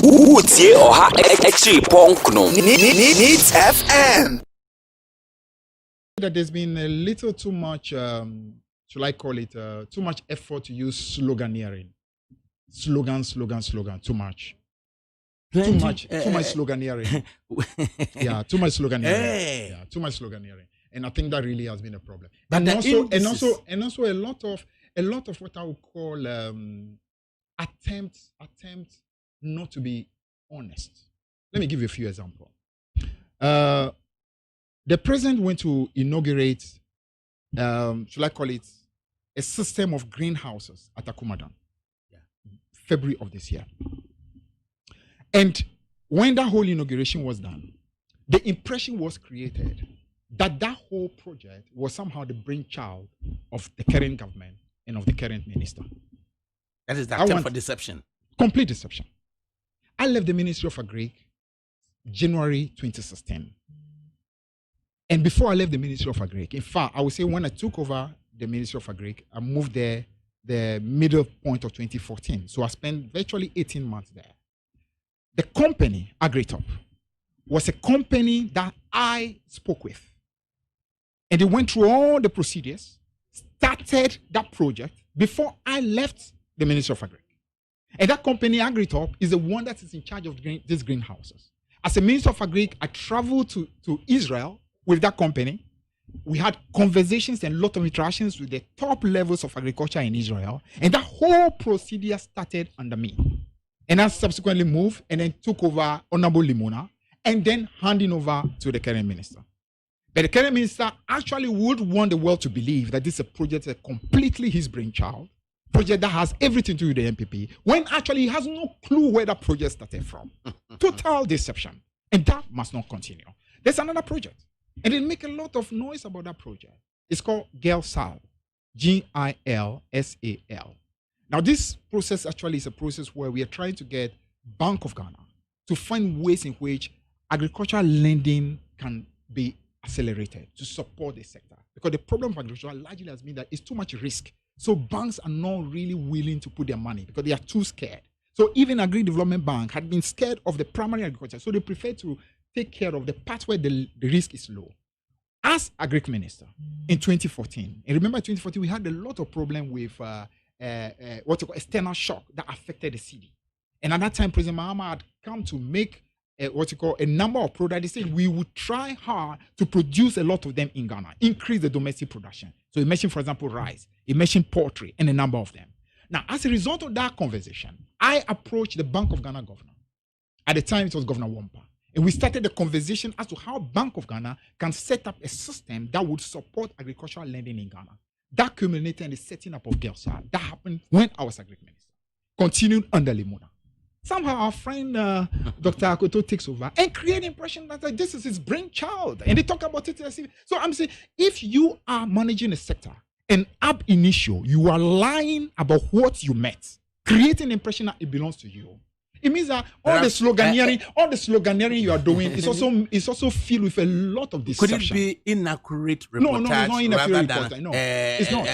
Utie oha extra ponkno. Needs FM. That there's been a little too much, should I call it, too much effort to use sloganeering. Slogan, too much. Too much sloganeering. Yeah, too much sloganeering. Yeah, too much sloganeering. And I think that really has been a problem. But also a lot of what I would call attempts not to be honest. Let me give you a few examples. The president went to inaugurate, should I call it, a system of greenhouses at Akumadan, February of this year. And when that whole inauguration was done, the impression was created that whole project was somehow the brainchild of the current government and of the current minister. That is the attempt for deception. Complete deception. I left the Ministry of Agric January 2016. And before I left the Ministry of Agric, in fact, I would say when I took over the Ministry of Agric, I moved there the middle point of 2014. So I spent virtually 18 months there. The company, Agritop, was a company that I spoke with. And they went through all the procedures, started that project before I left the Ministry of Agric. And that company, Agritop, is the one that is in charge of these greenhouses. As a Minister of Agric, I traveled to Israel with that company. We had conversations and a lot of interactions with the top levels of agriculture in Israel. And that whole procedure started under me. And I subsequently moved and then took over Honorable Limona and then handing over to the current minister. But the current minister actually would want the world to believe that this is a project that's completely his brainchild, project that has everything to do with the MPP, when actually he has no clue where that project started from. Total deception. And that must not continue. There's another project. And they make a lot of noise about that project. It's called GILSAL. GILSAL. Now, this process actually is a process where we are trying to get Bank of Ghana to find ways in which agricultural lending can be accelerated to support the sector. Because the problem of agriculture largely has been that it's too much risk. So banks are not really willing to put their money because they are too scared. So even Agri Development Bank had been scared of the primary agriculture. So they prefer to take care of the part where the risk is low. As Agric Minister in 2014, and remember 2014, we had a lot of problem with what you call external shock that affected the city. And at that time, President Mahama had come to make a number of products. They said we would try hard to produce a lot of them in Ghana, increase the domestic production. So he mentioned, for example, rice, he mentioned poultry, and a number of them. Now, as a result of that conversation, I approached the Bank of Ghana governor. At the time, it was Governor Wampa. And we started the conversation as to how Bank of Ghana can set up a system that would support agricultural lending in Ghana. That culminated in the setting up of GILSAL. That happened when I was Agric Minister. Continued under Limona. Somehow our friend Dr. Akoto takes over and create the impression that this is his brainchild. And they talk about it. So I'm saying, if you are managing a sector and ab initio, you are lying about what you met, creating the impression that it belongs to you. It means that all the sloganeering you are doing is also filled with a lot of deception. Could it be inaccurate reportage? No, it's not inaccurate reportage. No, it's not.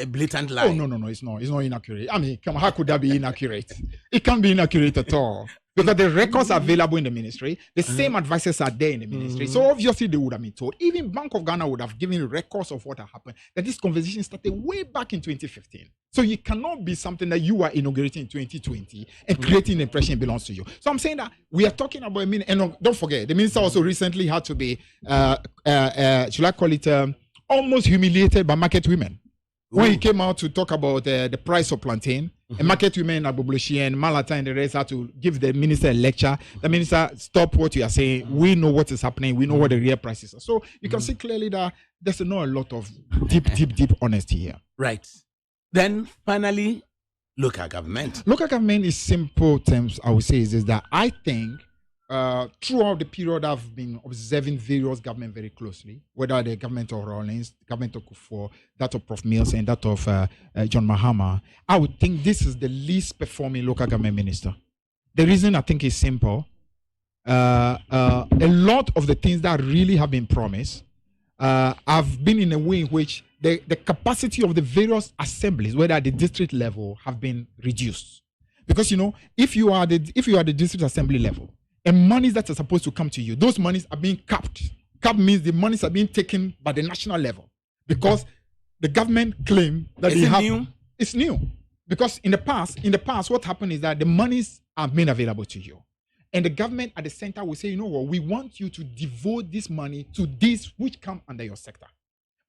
A blatant lie. Oh, no, it's not. It's not inaccurate. I mean, come on, how could that be inaccurate? It can't be inaccurate at all. Because the records are available in the ministry. The same advisors are there in the ministry. So obviously they would have been told. Even Bank of Ghana would have given records of what had happened. That this conversation started way back in 2015. So it cannot be something that you are inaugurating in 2020 and creating the impression it belongs to you. So I'm saying that we are talking about and don't forget, the minister also recently had to be, should I call it, almost humiliated by market women. When he came out to talk about the price of plantain, and market women, Abublushi and Malata and the rest had to give the minister a lecture. The minister, stop what you are saying. We know what is happening. We know what the real prices are. So you can see clearly that there's not a lot of deep honesty here. Right. Then finally, local government. Local government is simple terms, I would say, is that I think throughout the period I've been observing various government very closely, whether the government of Rawlings, the government of Akufo, that of Prof. Mills, and that of John Mahama, I would think this is the least performing local government minister. The reason I think is simple. A lot of the things that really have been promised have been in a way in which the capacity of the various assemblies, whether at the district level, have been reduced. Because if you are the district assembly level and monies that are supposed to come to you, those monies are being capped. Cap means the monies are being taken by the national level because the government claim that it's new. Because in the past, what happened is that the monies are made available to you. And the government at the center will say, we want you to devote this money to this which come under your sector.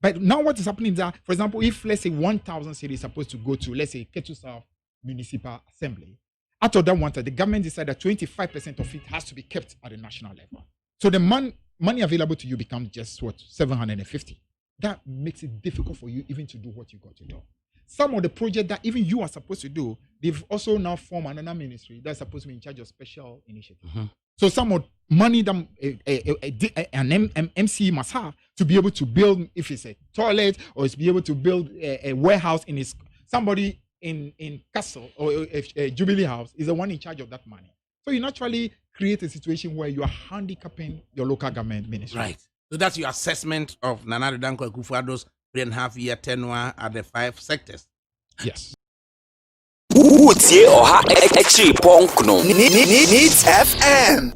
But now what is happening is that, for example, if let's say 1,000 cities is supposed to go to, let's say, Ketu South Municipal Assembly, out of that 1,000, the government decided that 25% of it has to be kept at the national level. So the money available to you becomes just 750. That makes it difficult for you even to do what you got to do. Some of the projects that even you are supposed to do, they've also now formed another ministry that's supposed to be in charge of special initiatives. Mm-hmm. So some of money that an MC must have to be able to build, if it's a toilet or it's be able to build a warehouse in his, somebody in Castle or Jubilee House is the one in charge of that money. So you naturally create a situation where you are handicapping your local government ministry. Right. So that's your assessment of Nana Addo Dankwa Akufo-Addo's 3.5-year tenure at the 5 sectors. Yes. Needs FM.